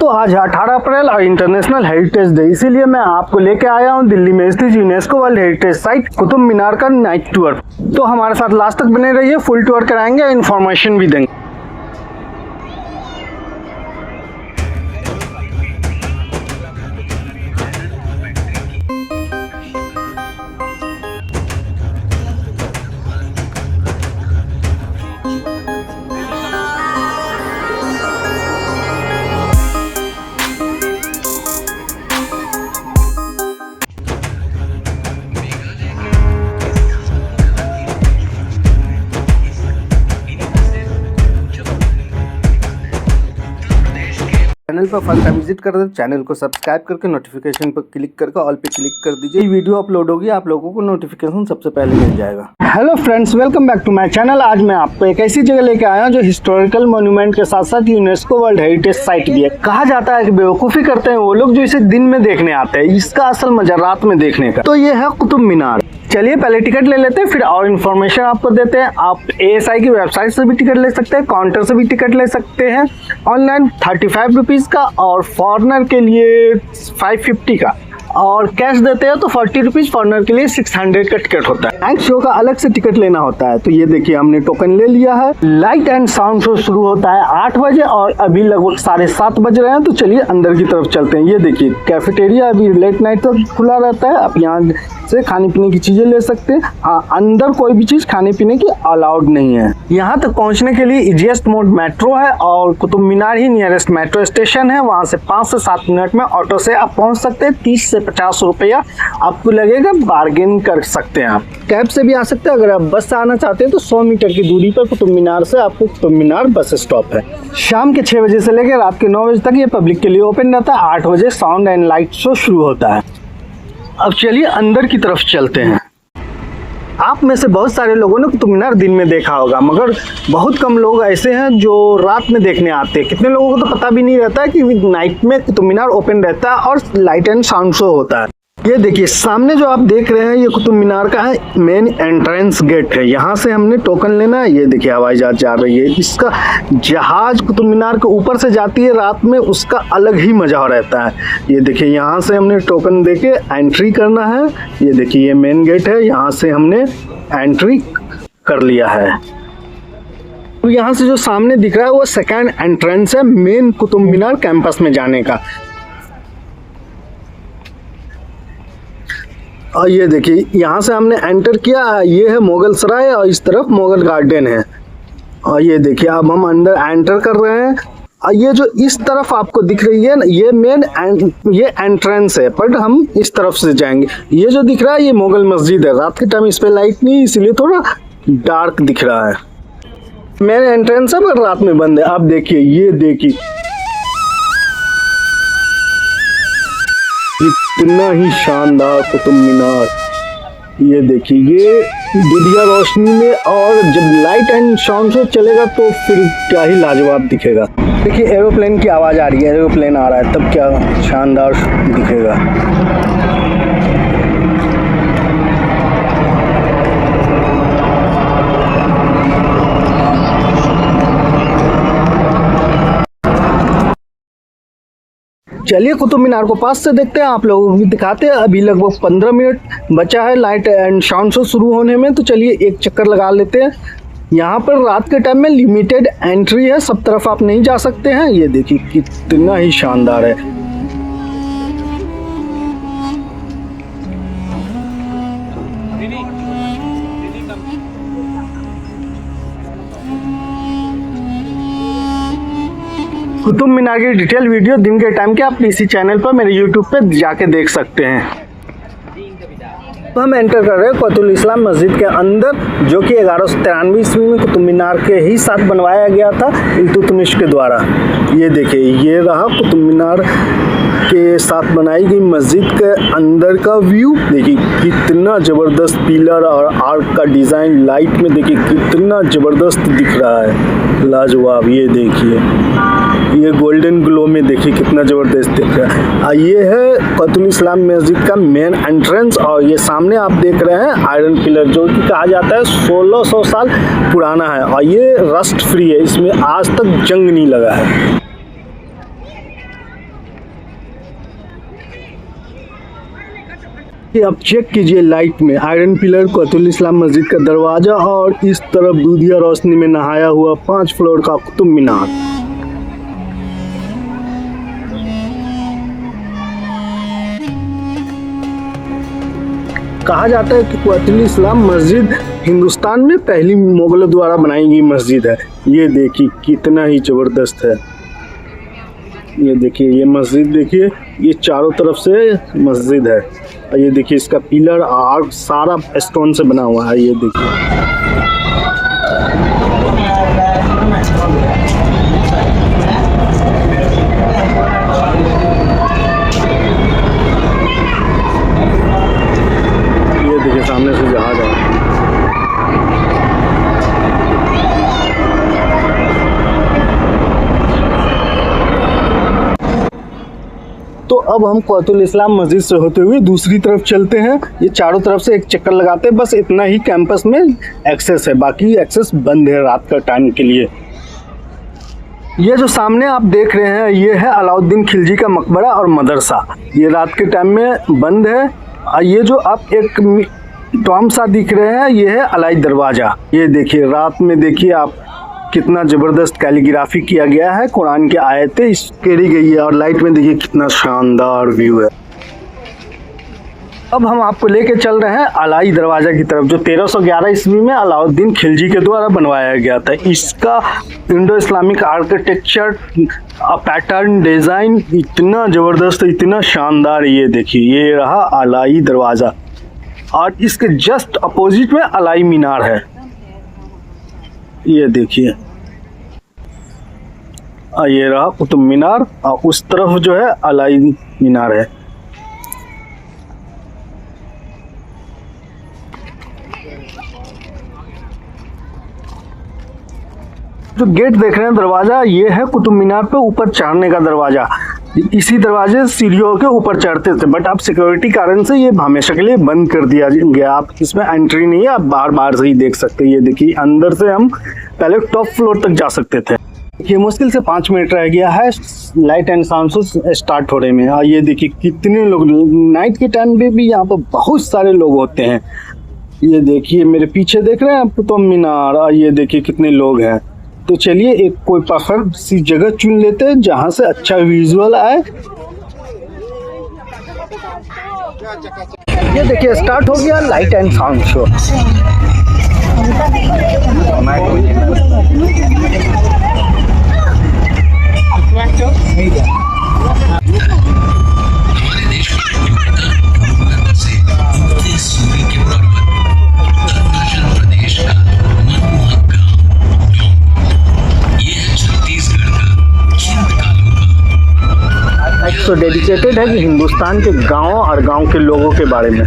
दोस्तों आज है 18 अप्रैल और इंटरनेशनल हेरिटेज डे, इसीलिए मैं आपको लेके आया हूँ दिल्ली में स्थित UNESCO world heritage site Qutub Minar का नाइट टूर। तो हमारे साथ लास्ट तक बने रहिए, फुल टूर कराएंगे, इन्फॉर्मेशन भी देंगे। चैनल पर फर्स्ट टाइम विजिट कर दे, चैनल को सब्सक्राइब करके नोटिफिकेशन पर क्लिक करके ऑल पे क्लिक कर दीजिए। वीडियो अपलोड होगी, आप लोगों को नोटिफिकेशन सबसे पहले मिल जाएगा। Hello friends, welcome back to my channel. आज मैं आपको एक ऐसी जगह लेके आया हूं जो हिस्टोरिकल मॉन्यूमेंट के साथ साथ यूनेस्को वर्ल्ड हेरिटेज साइट भी है। कहा जाता है कि बेवकूफ़ी करते हैं वो लोग जो इसे दिन में देखने आते हैं, इसका असल मजा रात में देखने का। तो ये है कुतुब मीनार। चलिए पहले टिकट ले लेते हैं, फिर और इन्फॉर्मेशन आपको देते हैं। आप ASI की वेबसाइट से भी टिकट ले सकते हैं, काउंटर से भी टिकट ले सकते हैं। ऑनलाइन 35 रुपीज़ का और फॉरनर के लिए 550 का, और कैश देते हैं तो 40 रुपीज़, फॉरनर के लिए 600 का टिकट होता है। नाइट शो का अलग से टिकट लेना होता है। तो ये देखिए हमने टोकन ले लिया है। लाइट एंड साउंड शो शुरू होता है 8 बजे और अभी लगभग 7:30 बज रहे हैं। तो चलिए अंदर की तरफ चलते हैं। ये देखिए कैफेटेरिया अभी लेट नाइट तक खुला रहता है, आप यहाँ से खाने पीने की चीज़ें ले सकते हैं। हाँ, अंदर कोई भी चीज़ खाने पीने की अलाउड नहीं है। यहाँ तक पहुँचने के लिए इजीएस्ट मोड मेट्रो है और कुतुब मीनार ही नियरेस्ट मेट्रो स्टेशन है। वहाँ से 5 से 7 मिनट में ऑटो से आप पहुँच सकते हैं। 30 से 50 रुपया आपको लगेगा, बार्गेन कर सकते हैं। आप कैब से भी आ सकते हैं। अगर आप बस से आना चाहते हैं तो 100 मीटर की दूरी पर कुतुब मीनार से आपको कुतुब मीनार बस स्टॉप है। शाम के 6 बजे से लेकर रात के 9 बजे तक ये पब्लिक के लिए ओपन रहता है। 8 बजे साउंड एंड लाइट शो शुरू होता है। अब चलिए अंदर की तरफ चलते हैं। आप में से बहुत सारे लोगों ने कुतुब मीनार दिन में देखा होगा, मगर बहुत कम लोग ऐसे हैं जो रात में देखने आते हैं। कितने लोगों को तो पता भी नहीं रहता है कि नाइट में कुतुब मीनार ओपन रहता है और लाइट एंड साउंड शो होता है। ये देखिए सामने जो आप देख रहे हैं ये कुतुब मीनार का है मेन एंट्रेंस गेट है। यहाँ से हमने टोकन लेना है। ये देखिए हवाई जहाज जा रही है। इसका जहाज कुतुब मीनार के ऊपर से जाती है रात में, उसका अलग ही मजा रहता है। ये देखिए यहाँ से हमने टोकन देके एंट्री करना है। ये देखिए ये मेन गेट है, यहाँ से हमने एंट्री कर लिया है। यहाँ से जो सामने दिख रहा है वो सेकेंड एंट्रेंस है मेन कुतुब मीनार कैंपस में जाने का। और ये देखिए यहाँ से हमने एंटर किया। ये है मुगल सराय और इस तरफ मुगल गार्डन है। और ये देखिए अब हम अंदर एंटर कर रहे हैं। और ये जो इस तरफ आपको दिख रही है ना, ये मेन ये एंट्रेंस है, बट हम इस तरफ से जाएंगे। ये जो दिख रहा है ये मुगल मस्जिद है। रात के टाइम इस पर लाइट नहीं, इसलिए थोड़ा डार्क दिख रहा है। मेन एंट्रेंस है पर रात में बंद है। आप देखिए, ये देखिए इतना ही शानदार कुतुब मीनार। ये देखिए ये दुधिया रोशनी में, और जब लाइट एंड साउंड शो चलेगा तो फिर क्या ही लाजवाब दिखेगा। देखिए एरोप्लेन की आवाज़ आ रही है, एरोप्लेन आ रहा है, तब क्या शानदार दिखेगा। चलिए कुतुब मीनार को पास से देखते हैं, आप लोगों को भी दिखाते हैं। अभी लगभग 15 मिनट बचा है लाइट एंड साउंड शो शुरू होने में, तो चलिए एक चक्कर लगा लेते हैं। यहाँ पर रात के टाइम में लिमिटेड एंट्री है, सब तरफ आप नहीं जा सकते हैं। ये देखिए कितना ही शानदार है। कुतुब मीनार की डिटेल वीडियो दिन के टाइम के आप इसी चैनल पर मेरे YouTube पे जाके देख सकते हैं। हम एंटर कर रहे हैं कुतुब इस्लाम मस्जिद के अंदर, जो कि 1193 ईस्वी में कुतुब मीनार के ही साथ बनवाया गया था इल्तुतमिश के द्वारा। ये देखिए ये रहा कुतुब मीनार के साथ बनाई गई मस्जिद के अंदर का व्यू। देखिए कितना ज़बरदस्त पिलर और आर्क का डिज़ाइन लाइट में देखिए कितना ज़बरदस्त दिख रहा है, लाजवाब। ये देखिए ये गोल्डन ग्लो में देखिए कितना ज़बरदस्त दिख रहा है। ये है कुतुब इस्लाम मस्जिद का मेन एंट्रेंस, और ये सामने आप देख रहे हैं आयरन पिलर, जो कि कहा जाता है 1600 साल पुराना है और ये रस्ट फ्री है, इसमें आज तक जंग नहीं लगा है। ये अब चेक कीजिए लाइट में आयरन पिलर, कुतुब इस्लाम मस्जिद का दरवाजा और इस तरफ दूधिया रोशनी में नहाया हुआ 5 फ्लोर का कुतुब मीनार। कहा जाता है कि कुतुब इस्लाम मस्जिद हिंदुस्तान में पहली मुगलों द्वारा बनाई गई मस्जिद है। ये देखिए कितना ही जबरदस्त है। ये देखिए ये मस्जिद देखिए, ये चारों तरफ से मस्जिद है। ये देखिए इसका पिलर और सारा स्टोन से बना हुआ है। ये देखिए सामने से जहाज है। तो अब हम कुतुब इस्लाम मस्जिद से होते हुए दूसरी तरफ चलते हैं। ये चारों तरफ से एक चक्कर लगाते हैं, बस इतना ही कैंपस में एक्सेस है, बाकी एक्सेस बंद है रात का टाइम के लिए। ये जो सामने आप देख रहे हैं ये है अलाउद्दीन खिलजी का मकबरा और मदरसा। ये रात के टाइम में बंद है। ये जो आप एक टॉम सा दिख रहे हैं ये है अलाई दरवाज़ा। ये देखिए रात में देखिए आप कितना ज़बरदस्त कैलीग्राफी किया गया है, कुरान की आयतें करी गई है और लाइट में देखिए कितना शानदार व्यू है। अब हम आपको लेके चल रहे हैं अलाई दरवाज़ा की तरफ, जो 1311 ईस्वी में अलाउद्दीन खिलजी के द्वारा बनवाया गया था। इसका Indo Islamic architecture pattern design इतना ज़बरदस्त, इतना शानदार। ये देखिए ये रहा अलाई दरवाज़ा और इसके जस्ट अपोजिट में अलाई मीनार है। ये देखिए ये रहा कुतुब मीनार और उस तरफ जो है अलाई मीनार है। जो गेट देख रहे हैं दरवाजा, ये है कुतुब मीनार पे ऊपर चढ़ने का दरवाजा। इसी दरवाजे सीढ़ियों के ऊपर चढ़ते थे, बट अब सिक्योरिटी कारण से ये हमेशा के लिए बंद कर दिया गया। आप इसमें एंट्री नहीं है, आप बाहर बाहर से ही देख सकते हैं। ये देखिए अंदर से हम पहले टॉप फ्लोर तक जा सकते थे। ये मुश्किल से 5 मिनट रह गया है light and sound show start होने में। और ये देखिए कितने लोग, नाइट के टाइम पे भी यहाँ पर बहुत सारे लोग होते हैं। ये देखिए मेरे पीछे देख रहे हैं आप कुतुब मीनार, और ये देखिए कितने लोग हैं। तो चलिए एक कोई परफेक्ट सी जगह चुन लेते हैं जहाँ से अच्छा विजुअल आए। ये देखिए स्टार्ट हो गया लाइट एंड साउंड शो। तो डेडिकेटेड है कि हिंदुस्तान के गाँव और गांव के लोगों के बारे में,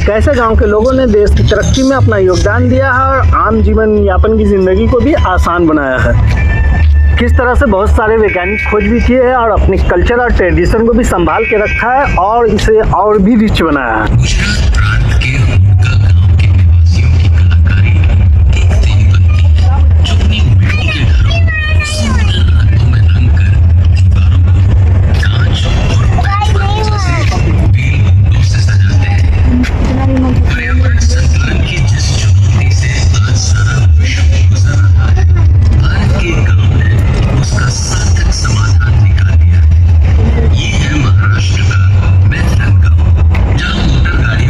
कैसे गांव के लोगों ने देश की तरक्की में अपना योगदान दिया है और आम जीवन यापन की ज़िंदगी को भी आसान बनाया है। किस तरह से बहुत सारे वैज्ञानिक खोज भी किए हैं और अपने कल्चर और ट्रेडिशन को भी संभाल के रखा है और इसे और भी रिच बनाया है। महाराष्ट्र का बेहतरीन गाँव, जहाँ मोटर गाड़ी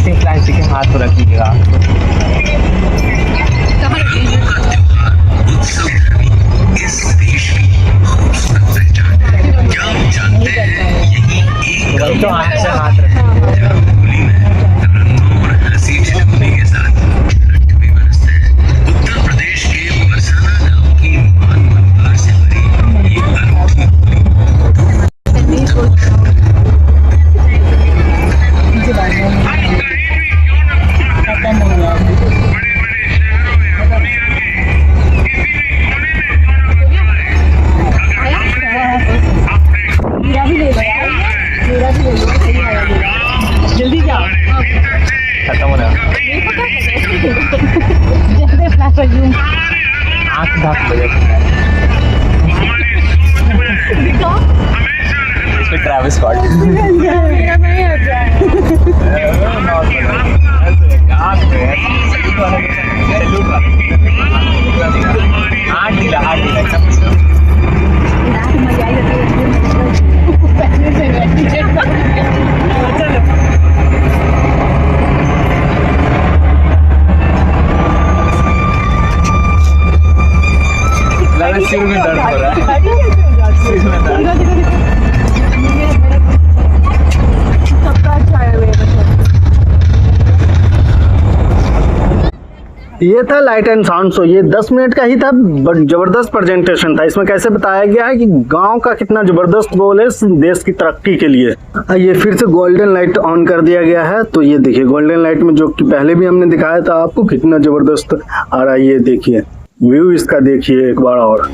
ऐसे प्लास्टिक के हाथ पर रखिएगा। तो हाथ से हाथ जल्दी जाओ, खत्म हो रहा है। आँख ढक बजे ट्रैविस स्कॉट सिर में दर्द हो रहा है। सिर में दर्द। ये था लाइट एंड साउंड शो। ये 10 मिनट का ही था, बट जबरदस्त प्रेजेंटेशन था। इसमें कैसे बताया गया है कि गांव का कितना जबरदस्त रोल है देश की तरक्की के लिए। ये फिर से गोल्डन लाइट ऑन कर दिया गया है, तो ये देखिए गोल्डन लाइट में जो कि पहले भी हमने दिखाया था आपको कितना जबरदस्त आ रहा है। ये देखिए व्यू इसका देखिए एक बार और।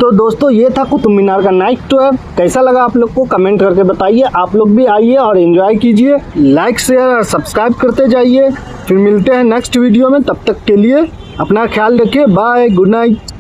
तो दोस्तों ये था कुतुब मीनार का नाइट टूर। कैसा लगा आप लोग को कमेंट करके बताइए। आप लोग भी आइए और एंजॉय कीजिए। लाइक शेयर और सब्सक्राइब करते जाइए। फिर मिलते हैं नेक्स्ट वीडियो में, तब तक के लिए अपना ख्याल रखिए। Bye, good night.